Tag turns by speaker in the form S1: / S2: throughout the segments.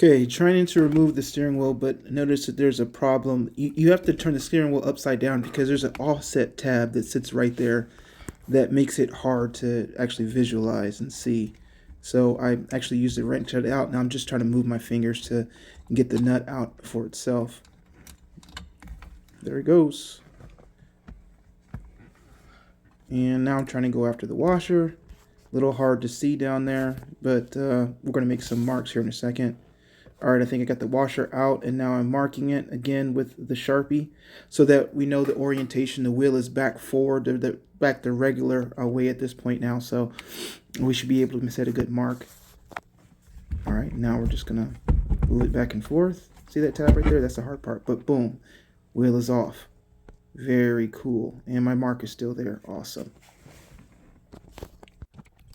S1: Okay, trying to remove the steering wheel, but notice that there's a problem. You have to turn the steering wheel upside down because there's an offset tab that sits right there that makes it hard to actually visualize and see. So I actually used the wrench to cut it out. Now I'm just trying to move my fingers to get the nut out for itself. There it goes. And now I'm trying to go after the washer. A little hard to see down there, but we're going to make some marks here in a second. All right, I think I got the washer out, and now I'm marking it again with the Sharpie so that we know the orientation. The wheel is back forward, back the regular way at this point now, so we should be able to set a good mark. All right, now we're just going to move it back and forth. See that tab right there? That's the hard part, but boom, wheel is off. Very cool, and my mark is still there. Awesome.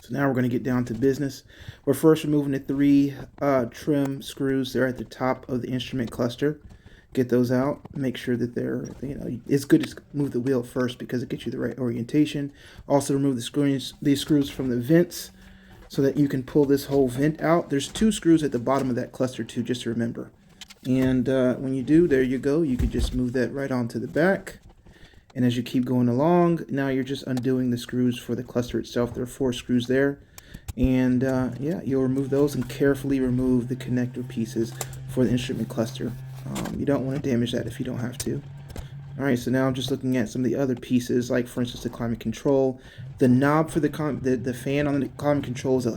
S1: So now we're going to get down to business. We're first removing the three trim screws. They're at the top of the instrument cluster. Get those out. Make sure that they're, it's good to move the wheel first because it gets you the right orientation. Also remove these screws from the vents so that you can pull this whole vent out. There's two screws at the bottom of that cluster too, just to remember. And when you do, there you go. You could just move that right onto the back. And as you keep going along, now you're just undoing the screws for the cluster itself. There are 4 screws there. And yeah, you'll remove those and carefully remove the connector pieces for the instrument cluster. You don't want to damage that if you don't have to. All right, so now I'm just looking at some of the other pieces, like for instance the climate control. The knob for the fan on the climate control is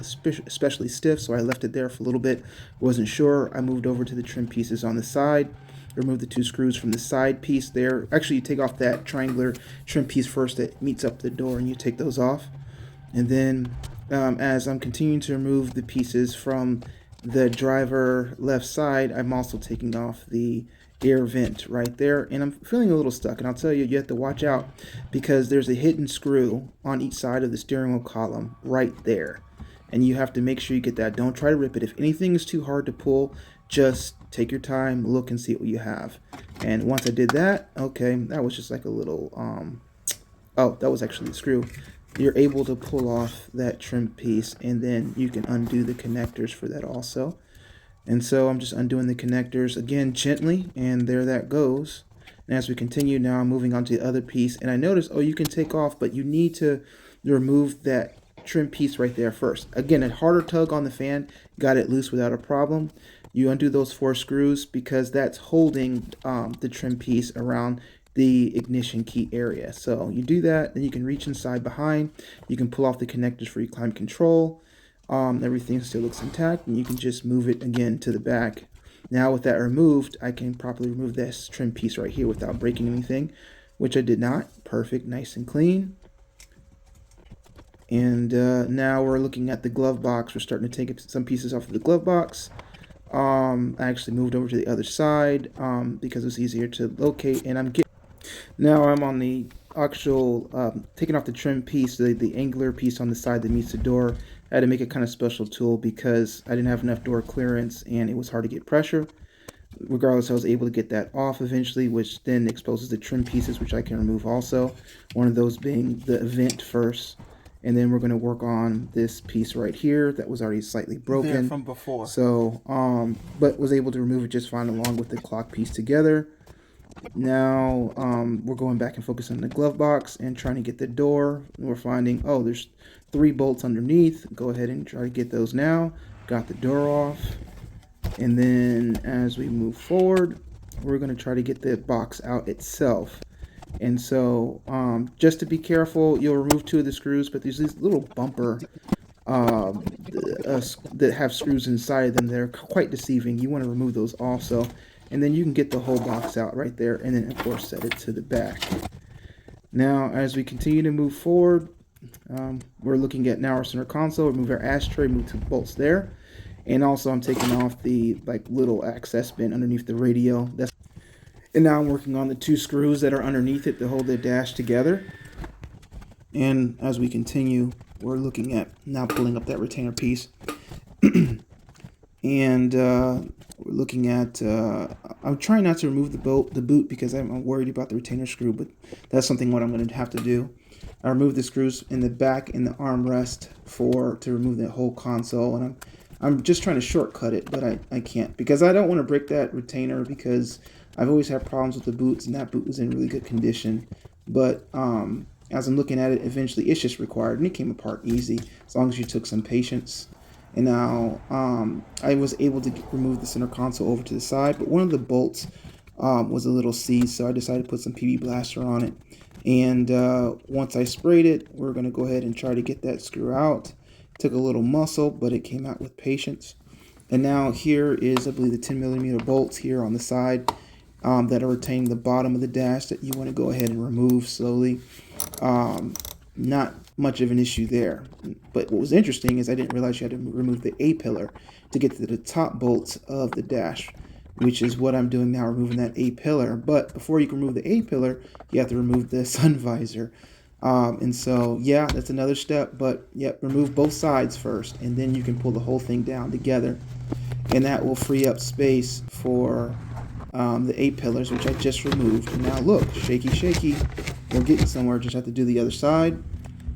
S1: especially stiff, so I left it there for a little bit. Wasn't sure. I moved over to the trim pieces on the side. Remove the 2 screws from the side piece there. Actually, you take off that triangular trim piece first that meets up the door, and you take those off. And then as I'm continuing to remove the pieces from the driver left side, I'm also taking off the air vent right there, and I'm feeling a little stuck. And I'll tell you, you have to watch out because there's a hidden screw on each side of the steering wheel column right there, and you have to make sure you get that. Don't try to rip it. If anything is too hard to pull, just take your time, look and see what you have. And once I did that, okay, that was just like a little oh, that was actually the screw. You're able to pull off that trim piece, and then you can undo the connectors for that also. And so I'm just undoing the connectors again gently, and there that goes. And as we continue, now I'm moving on to the other piece, and I notice, oh, you can take off, but you need to remove that trim piece right there first. Again, a harder tug on the fan, got it loose without a problem. You undo those 4 screws because that's holding the trim piece around the ignition key area. So you do that, then you can reach inside behind. You can pull off the connectors for your climate control. Everything still looks intact, and you can just move it again to the back. Now with that removed, I can properly remove this trim piece right here without breaking anything, which I did not. Perfect, nice and clean. And now we're looking at the glove box. We're starting to take some pieces off of the glove box. I actually moved over to the other side because it's easier to locate, and now I'm on the actual taking off the trim piece, the angular piece on the side that meets the door. I had to make a kind of special tool because I didn't have enough door clearance and it was hard to get pressure. Regardless, I was able to get that off eventually, which then exposes the trim pieces, which I can remove also. One of those being the vent first. And then we're going to work on this piece right here that was already slightly broken
S2: there from before.
S1: So, but was able to remove it just fine along with the clock piece together. Now, we're going back and focusing on the glove box and trying to get the door. We're finding, oh, there's 3 bolts underneath. Go ahead and try to get those now. Got the door off. And then as we move forward, we're going to try to get the box out itself. And so just to be careful, you'll remove 2 of the screws, but there's this little bumper that have screws inside of them. They're quite deceiving. You want to remove those also. And then you can get the whole box out right there, and then of course set it to the back. Now as we continue to move forward, we're looking at now our center console. Remove our ashtray, move 2 bolts there. And also I'm taking off the little access bin underneath the radio. And now I'm working on the 2 screws that are underneath it to hold the dash together. And as we continue, we're looking at now pulling up that retainer piece. And we're looking at, I'm trying not to remove the boot because I'm worried about the retainer screw, but that's something what I'm going to have to do. I removed the screws in the back and the armrest to remove the whole console, and I'm I'm just trying to shortcut it, but I can't because I don't want to break that retainer because I've always had problems with the boots, and that boot was in really good condition. But as I'm looking at it, eventually it's just required, and it came apart easy as long as you took some patience. And now I was able to remove the center console over to the side, but one of the bolts was a little seized, so I decided to put some PB Blaster on it. And once I sprayed it, we're going to go ahead and try to get that screw out. Took a little muscle, but it came out with patience. And now here is, I believe, the 10mm bolts here on the side that are retaining the bottom of the dash that you want to go ahead and remove slowly. Not much of an issue there. But what was interesting is I didn't realize you had to remove the A-pillar to get to the top bolts of the dash, which is what I'm doing now, removing that A-pillar. But before you can remove the A-pillar, you have to remove the sun visor. And so, yeah, that's another step, but yep, remove both sides first, and then you can pull the whole thing down together. And that will free up space for the A-pillars, which I just removed. And now look, shaky, shaky. We're getting somewhere, just have to do the other side.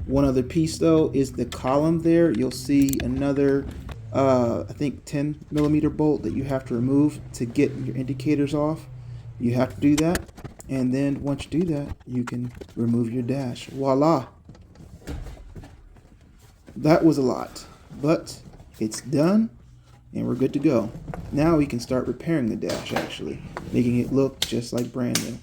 S1: One other piece, though, is the column there. You'll see another, I think, 10mm bolt that you have to remove to get your indicators off. You have to do that. And then once you do that, you can remove your dash. Voila. That was a lot, but it's done and we're good to go. Now we can start repairing the dash, actually, making it look just like brand new.